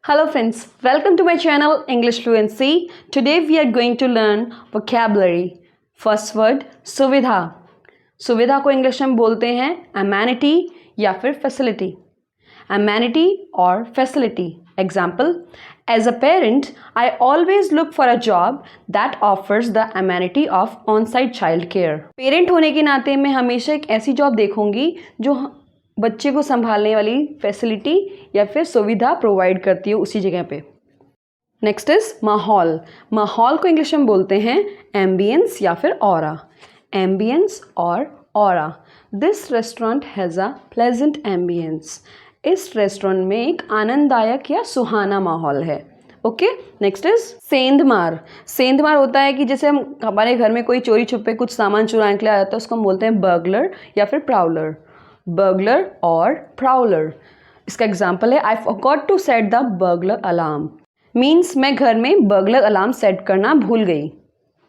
Hello friends, welcome to my channel English Fluency. Today we are going to learn vocabulary. First word सुविधा. सुविधा को English में बोलते हैं amenity या फिर facility. Amenity और facility. Example: As a parent, I always look for a job that offers the amenity of on-site child care. Parent होने के नाते मैं हमेशा एक ऐसी जॉब देखूंगी जो बच्चे को संभालने वाली फैसिलिटी या फिर सुविधा प्रोवाइड करती है उसी जगह पे. नेक्स्ट इज माहौल. माहौल को इंग्लिश में बोलते हैं एम्बियंस या फिर ऑरा. एम्बियंस और aura. This restaurant has a pleasant ambience. इस रेस्टोरेंट में एक आनंददायक या सुहाना माहौल है. ओके. नेक्स्ट इज सेंधमार. सेंधमार होता है कि जैसे हम हमारे घर में कोई चोरी छुपे कुछ सामान चुराने के लिए आ जाता है, उसको हम बोलते हैं बर्गलर या फिर प्राउलर. बर्गलर और प्राउलर. इसका एग्जाम्पल है I forgot to set the burglar alarm. Means मैं घर में बर्गलर अलार्म सेट करना भूल गई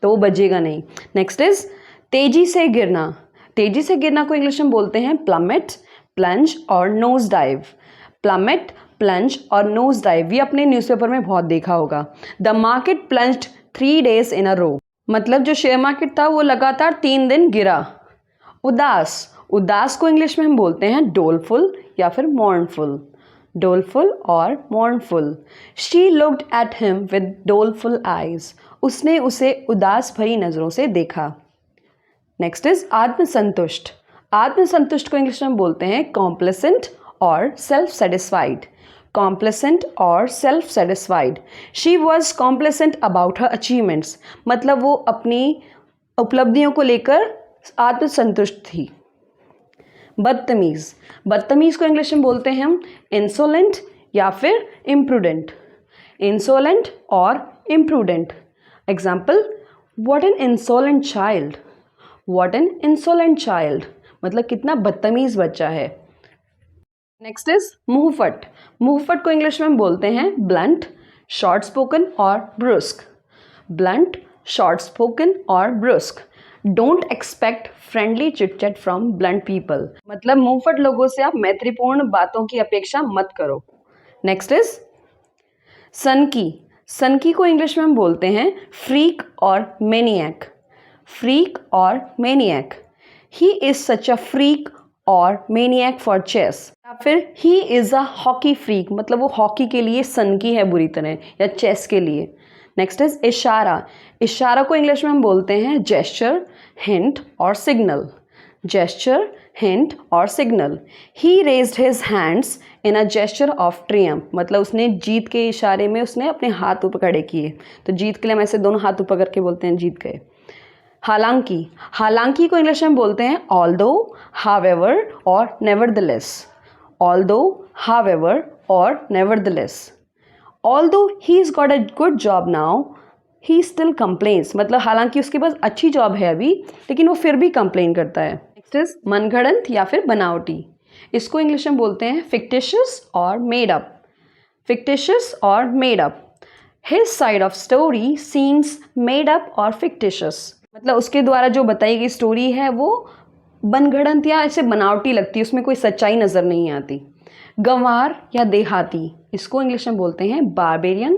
तो वो बजेगा नहीं. नेक्स्ट इज तेजी से गिरना. तेजी से गिरना को इंग्लिश में बोलते हैं प्लमेट, प्लंज और नोज डाइव. प्लमेट, प्लंज और नोज डाइव ये अपने न्यूज़पेपर में बहुत देखा होगा. द मार्केट प्लंज्ड 3 days इन अ रो. मतलब जो शेयर मार्केट था वो लगातार 3 दिन गिरा. उदास. उदास को इंग्लिश में हम बोलते हैं डोलफुल या फिर मॉर्नफुल. डोलफुल और mournful. She looked at him with doleful eyes. उसने उसे उदास भरी नज़रों से देखा. Next is आत्मसंतुष्ट. आत्मसंतुष्ट को इंग्लिश में बोलते हैं कॉम्प्लेसेंट और सेल्फ सेटिस्फाइड. कॉम्प्लेसेंट और self satisfied. She was complacent about her achievements. मतलब वो अपनी उपलब्धियों को लेकर आत्मसंतुष्ट थी. बदतमीज़. बदतमीज़ को इंग्लिश में बोलते हैं हम इंसोलेंट या फिर इम्प्रूडेंट. इंसोलेंट और imprudent. Example: what an insolent child. What an insolent child मतलब कितना बदतमीज़ बच्चा है. Next is मुंहफट. मुंहफट को इंग्लिश में हम बोलते हैं ब्लंट, शॉर्ट स्पोकन और ब्रुस्क. ब्लंट, शॉर्ट स्पोकन और brusque. Don't expect friendly chitchat from blunt people. मतलब मुंहफट लोगों से आप मैत्रीपूर्ण बातों की अपेक्षा मत करो. नेक्स्ट इज सनकी. सनकी को इंग्लिश में हम बोलते हैं फ्रीक और मैनियक. फ्रीक और maniac. He is such a freak और मैनियक फॉर चेस. या फिर he is a hockey freak मतलब वो हॉकी के लिए सनकी है बुरी तरह या चेस के लिए. नेक्स्ट इज इशारा. इशारा को इंग्लिश में हम बोलते हैं जेस्चर, हिंट और सिग्नल. जेस्चर, हिंट और signal. He raised his hands in a gesture of Triumph. मतलब उसने जीत के इशारे में उसने अपने हाथ ऊपर खड़े किए. तो जीत के लिए हम ऐसे दोनों हाथ ऊपर करके बोलते हैं जीत गए. हालांकि. हालांकि को इंग्लिश में बोलते हैं ऑल्दो, हावेवर और नेवरदलेस. ऑल्दो, हावेवर और nevertheless. Although he's got a good job now, he still complains. मतलब हालांकि उसके पास अच्छी जॉब है अभी लेकिन वो फिर भी कंप्लेन करता है. नेक्स्ट इज मनगढ़ंत या फिर बनावटी. इसको इंग्लिश में बोलते हैं फिक्टिशियस और मेड अप. फिक्टिशियस और made up. His side of story seems made up और fictitious. मतलब उसके द्वारा जो बताई गई स्टोरी है वो मनगढ़ंत या ऐसे बनावटी लगती है, उसमें कोई सच्चाई नज़र नहीं आती. गंवार या देहाती. इसको इंग्लिश में बोलते हैं बारबेरियन,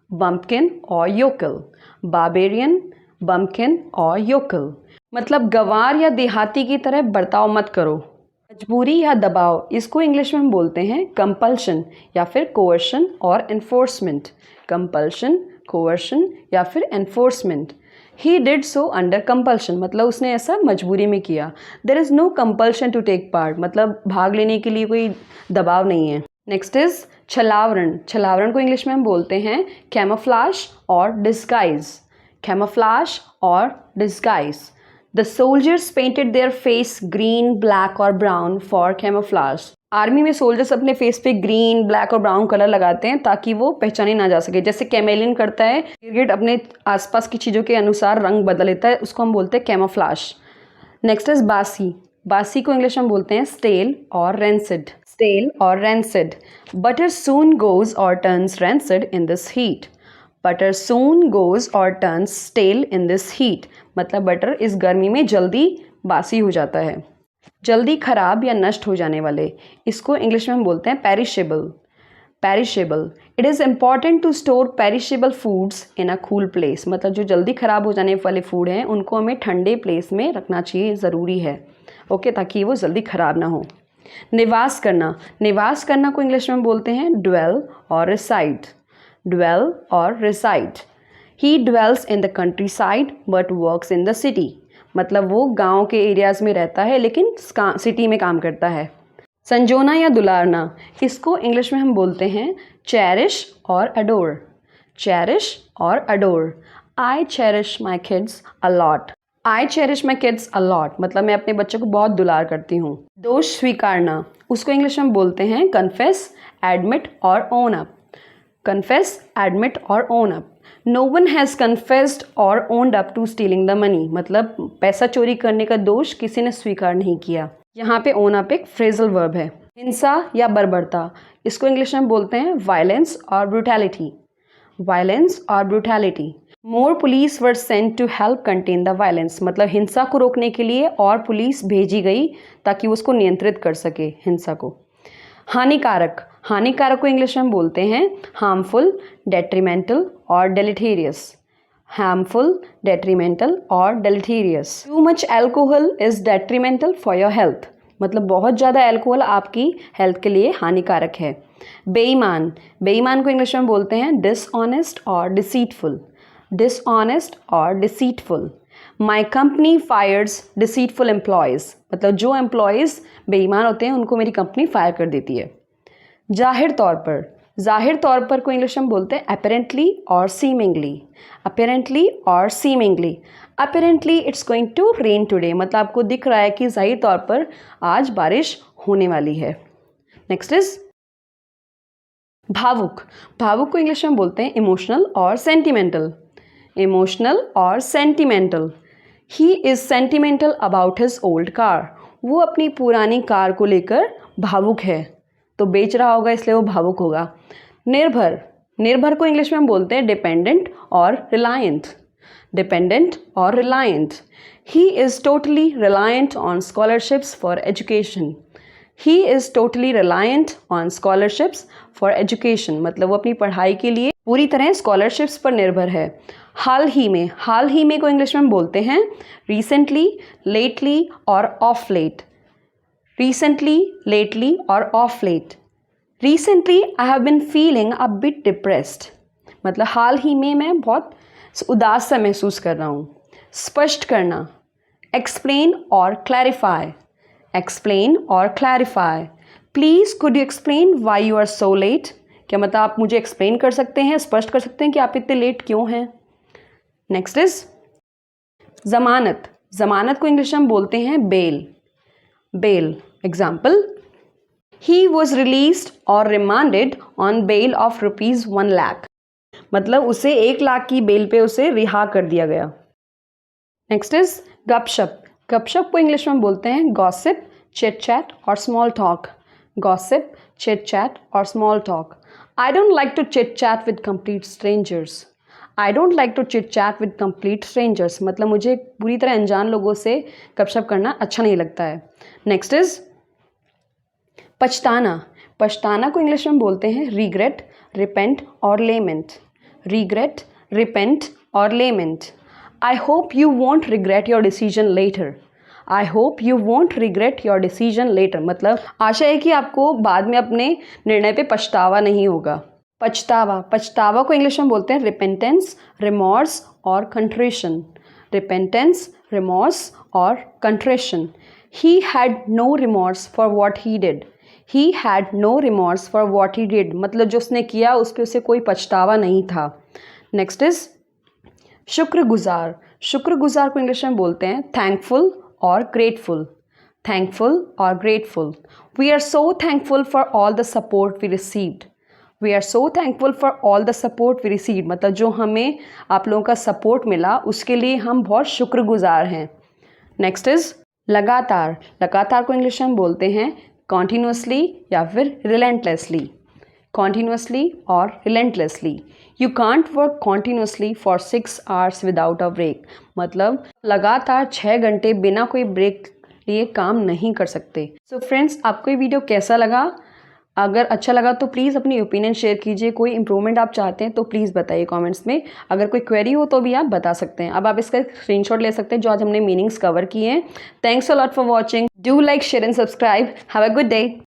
बम्पकिन और योकल. बारबेरियन, बम्पकिन और योकल. मतलब गंवार या देहाती की तरह बर्ताव मत करो. मजबूरी या दबाव. इसको इंग्लिश में हम बोलते हैं कंपल्शन या फिर कोअर्शन और एनफोर्समेंट. कंपल्शन, कोअर्शन या फिर enforcement. He did so under compulsion मतलब उसने ऐसा मजबूरी में किया. There is no compulsion to take part मतलब भाग लेने के लिए कोई दबाव नहीं है. Next is छलावरण. छलावरण को इंग्लिश में हम बोलते हैं कैमोफ्लाज और डिस्गाइज. कैमोफ्लाज और disguise. The soldiers painted their face green, black और ब्राउन फॉर कैमोफ्लाज. आर्मी में सोल्जर्स अपने फेस पे ग्रीन, ब्लैक और ब्राउन कलर लगाते हैं ताकि वो पहचाने ना जा सके. जैसे कैमेलियन करता है, गिरगिट अपने आसपास की चीज़ों के अनुसार रंग बदल लेता है, उसको हम बोलते हैं कैमोफ्लाज. नेक्स्ट इज बासी. बासी को इंग्लिश में बोलते हैं स्टेल और रेंसिड. स्टेल और रेंसिड. बटर सून गोज और turns rancid in this heat. Butter soon goes और turns stale in this heat. मतलब बटर इस गर्मी में जल्दी बासी हो जाता है. जल्दी खराब या नष्ट हो जाने वाले. इसको इंग्लिश में हम बोलते हैं perishable. Perishable, it is important to store perishable foods in a cool place, मतलब जो जल्दी ख़राब हो जाने वाले फूड हैं उनको हमें ठंडे प्लेस में रखना चाहिए, ज़रूरी है, ओके, ताकि वो जल्दी ख़राब ना हो। निवास करना, निवास करना को इंग्लिश में बोलते हैं ड्वेल और रिसाइड, ड्वेल और reside. He dwells in the country side but works in the city, मतलब वो गाँव के एरियाज़ में रहता है लेकिन सिटी में काम करता है। संजोना या दुलारना, इसको इंग्लिश में हम बोलते हैं चेरिश और अडोर, चेरिश और adore. I cherish my kids a lot, I cherish my kids a lot, मतलब मैं अपने बच्चों को बहुत दुलार करती हूँ। दोष स्वीकारना, उसको इंग्लिश में बोलते हैं कन्फेस, एडमिट और ओन अप, कन्फेस, एडमिट और own up. No one has confessed और owned up to stealing the money, मतलब पैसा चोरी करने का दोष किसी ने स्वीकार नहीं किया। यहाँ पे ओन अप एक फ्रेजल वर्ब है। हिंसा या बर्बरता, इसको इंग्लिश में बोलते हैं वायलेंस और ब्रूटैलिटी, वायलेंस और brutality. More police were sent to help contain the violence, मतलब हिंसा को रोकने के लिए और पुलिस भेजी गई ताकि उसको नियंत्रित कर सके हिंसा को। हानिकारक, हानिकारक को इंग्लिश में बोलते हैं हार्मफुल, डेट्रीमेंटल और डेलिटेरियस, हार्मफुल, डेट्रीमेंटल और deleterious. Too much alcohol is detrimental for your health, मतलब बहुत ज़्यादा एल्कोहल आपकी हेल्थ के लिए हानिकारक है। बेईमान, बेईमान को इंग्लिश में बोलते हैं डिसऑनेस्ट और डिसीटफुल, डिसऑनेस्ट और deceitful. My company fires deceitful employees, मतलब जो एम्प्लॉयज़ बेईमान होते हैं उनको मेरी कंपनी फायर कर देती है। जाहिर तौर पर, जाहिर तौर पर को इंग्लिश में बोलते हैं अपेरेंटली और सीमिंगली, अपेरेंटली और seemingly. Apparently it's going to rain today, मतलब आपको दिख रहा है कि जाहिर तौर पर आज बारिश होने वाली है। नेक्स्ट इज भावुक, भावुक को इंग्लिश में बोलते हैं इमोशनल और सेंटिमेंटल, इमोशनल और sentimental. He is sentimental about his old car, वो अपनी पुरानी कार को लेकर भावुक है, तो बेच रहा होगा इसलिए वो भावुक होगा। निर्भर, निर्भर को इंग्लिश में हम बोलते हैं डिपेंडेंट और रिलायंट, डिपेंडेंट और reliant. He is totally reliant on scholarships for education, he is totally reliant on scholarships for education, मतलब वो अपनी पढ़ाई के लिए पूरी तरह स्कॉलरशिप्स पर निर्भर है। हाल ही में, हाल ही में को इंग्लिश में हम बोलते हैं रिसेंटली, लेटली और ऑफ लेट, recently, lately और off late। Recently I have been feeling a bit depressed, मतलब हाल ही में मैं बहुत उदास सा महसूस कर रहा हूँ। स्पष्ट करना, explain और clarify, explain और clarify। Please could you explain why you are so late, क्या मतलब आप मुझे explain कर सकते हैं, स्पष्ट कर सकते हैं कि आप इतने लेट क्यों हैं। नेक्स्ट इज ज़मानत, ज़मानत को इंग्लिश में बोलते हैं bail, bail. Example, he was released or remanded on bail of rupees 1 lakh, मतलब उसे 1 लाख की बेल पे उसे रिहा कर दिया गया। नेक्स्ट इज गपशप, गपशप को इंग्लिश में बोलते हैं गॉसिप, चिट चैट और small talk, gossip, chit chat और small talk. I don't like to chit chat with complete strangers, I don't like to chit chat with complete strangers, मतलब मुझे पूरी तरह अनजान लोगों से गपशप करना अच्छा नहीं लगता है। नेक्स्ट इज पछताना, पछताना को इंग्लिश में बोलते हैं रिग्रेट, रिपेंट और लेमेंट, रिग्रेट, रिपेंट और lament. I hope you won't regret your decision later, I hope you won't regret your decision later, मतलब आशा है कि आपको बाद में अपने निर्णय पे पछतावा नहीं होगा। पछतावा, पछतावा को इंग्लिश में बोलते हैं रिपेंटेंस, रिमॉर्स और कंट्रेशन, रिपेंटेंस, रिमॉर्स और contrition. He had no remorse for what he did, he had no remorse for what he did, मतलब जो उसने किया उस पर उसे कोई पछतावा नहीं था। नेक्स्ट इज शुक्रगुजार, शुक्रगुजार को इंग्लिश में बोलते हैं थैंकफुल और ग्रेटफुल, थैंकफुल और grateful. We are so thankful for all the support we received, we are so thankful for all the support we received, मतलब जो हमें आप लोगों का सपोर्ट मिला उसके लिए हम बहुत शुक्रगुजार हैं। नेक्स्ट इज लगातार, लगातार को इंग्लिश में बोलते हैं कॉन्टीन्यूसली या फिर रिलेंटलेसली, कॉन्टीन्यूसली और relentlessly. You can't work continuously for 6 hours without a break, मतलब लगातार 6 घंटे बिना कोई ब्रेक लिए काम नहीं कर सकते। सो फ्रेंड्स, आपको ये वीडियो कैसा लगा अगर अच्छा लगा तो प्लीज़ अपनी ओपिनियन शेयर कीजिए। कोई इम्प्रूवमेंट आप चाहते हैं तो प्लीज़ बताइए कमेंट्स में। अगर कोई क्वेरी हो तो भी आप बता सकते हैं। अब आप इसका स्क्रीनशॉट ले सकते हैं जो आज हमने मीनिंग्स कवर किए हैं। Thanks a lot for watching. Do like, share and subscribe. Have a good day.